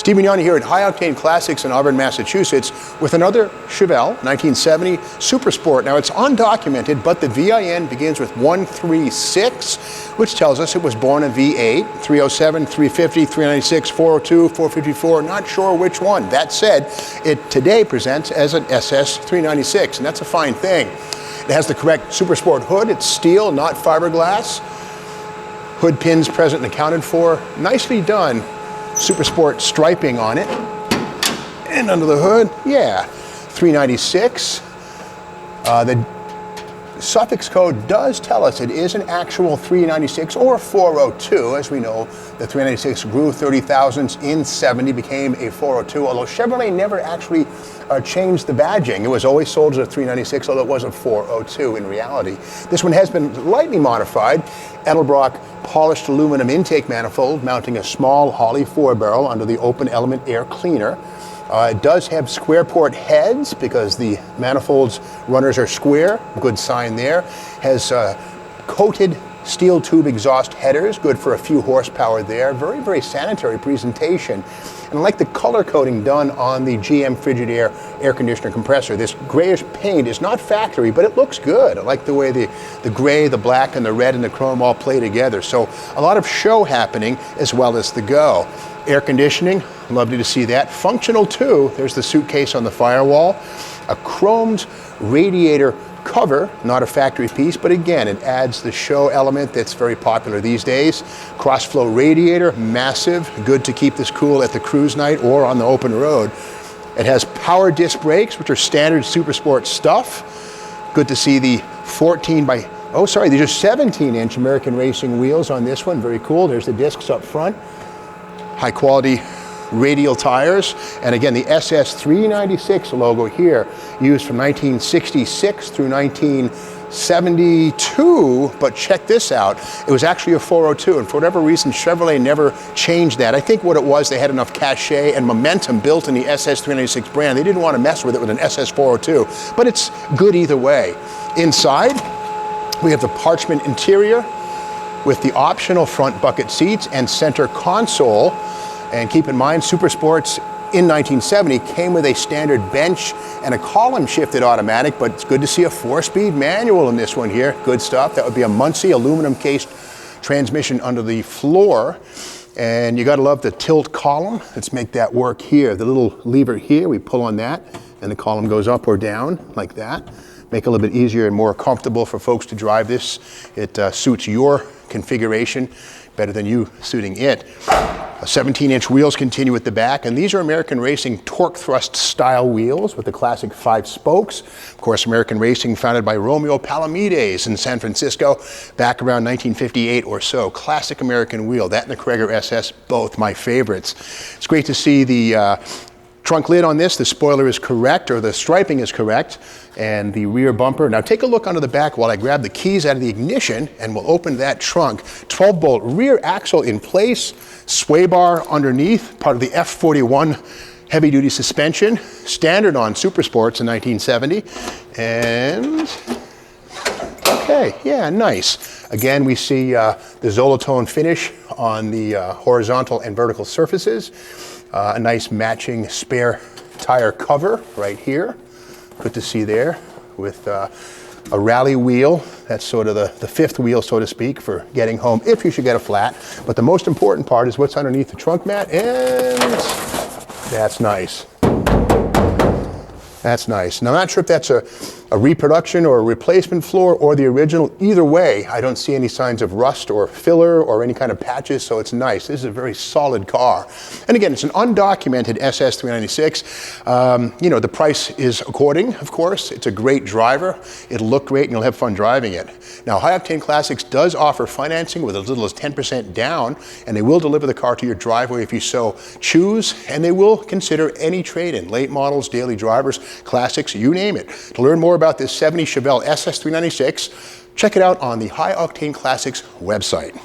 Steve Magnante here at High Octane Classics in Auburn, Massachusetts with another Chevelle 1970 Super Sport. Now it's undocumented, but the VIN begins with 136, which tells us it was born a V8, 307, 350, 396, 402, 454, not sure which one. That said, it today presents as an SS 396, and that's a fine thing. It has the correct Super Sport hood. It's steel, not fiberglass. Hood pins present and accounted for. Nicely done. Super Sport striping on it. And under the hood, yeah, 396. The suffix code does tell us it is an actual 396 or 402. As we know, the 396 grew 30 thousandths in 70, became a 402, although Chevrolet never actually changed the badging. It was always sold as a 396, although it was a 402 in reality. This one has been lightly modified. Edelbrock polished aluminum intake manifold mounting a small Holley 4-barrel under the open element air cleaner. It does have square port heads because the manifold's runners are square, good sign there. Has coated steel tube exhaust headers, good for a few horsepower there. Very, very sanitary presentation. And I like the color coding done on the GM Frigidaire air conditioner compressor. This grayish paint is not factory, but it looks good. I like the way the gray, the black, and the red and the chrome all play together. So a lot of show happening as well as the go. Air conditioning, lovely to see that. Functional too, there's the suitcase on the firewall. A chromed radiator cover, not a factory piece, but again, it adds the show element that's very popular these days. Cross-flow radiator, massive, good to keep this cool at the cruise night or on the open road. It has power disc brakes, which are standard Super Sport stuff. Good to see the 14 by, oh sorry, these are 17-inch American Racing wheels on this one, very cool. There's the discs up front. High quality radial tires, and again the SS 396 logo here, used from 1966 through 1972, but check this out, it was actually a 402, and for whatever reason Chevrolet never changed that. I think what it was, they had enough cachet and momentum built in the SS 396 brand, they didn't want to mess with it with an SS 402, but it's good either way. Inside, we have the parchment interior with the optional front bucket seats and center console. And keep in mind, Super Sports in 1970 came with a standard bench and a column shifted automatic, but it's good to see a 4-speed manual in this one here. Good stuff. That would be a Muncie aluminum cased transmission under the floor. And you gotta love the tilt column. Let's make that work here. The little lever here, we pull on that and the column goes up or down like that. Make it a little bit easier and more comfortable for folks to drive this. It suits your configuration better than you suiting it. 17-inch wheels continue at the back, and these are American Racing torque thrust style wheels with the classic 5 spokes. Of course, American Racing founded by Romeo Palomides in San Francisco back around 1958 or so. Classic American wheel. That and the Cragar SS, both my favorites. It's great to see the trunk lid on this. The spoiler is correct, or the striping is correct, and the rear bumper. Now take a look under the back while I grab the keys out of the ignition and we'll open that trunk. 12-bolt rear axle in place, sway bar underneath, part of the F41 heavy-duty suspension, standard on Super Sports in 1970. And okay, yeah, nice. Again, we see the Zolatone finish on the horizontal and vertical surfaces. A nice matching spare tire cover right here. Good to see there with a rally wheel. That's sort of the fifth wheel, so to speak, for getting home if you should get a flat. But the most important part is what's underneath the trunk mat, and that's nice. That's nice. Now, I'm not sure if that's a reproduction or a replacement floor or the original. Either way, I don't see any signs of rust or filler or any kind of patches, so it's nice. This is a very solid car. And again, it's an undocumented SS 396. You know, the price is according, of course. It's a great driver. It'll look great and you'll have fun driving it. Now, High Octane Classics does offer financing with as little as 10% down, and they will deliver the car to your driveway if you so choose, and they will consider any trade-in, late models, daily drivers, classics, you name it. To learn more about this 70 Chevelle SS 396, check it out on the High Octane Classics website.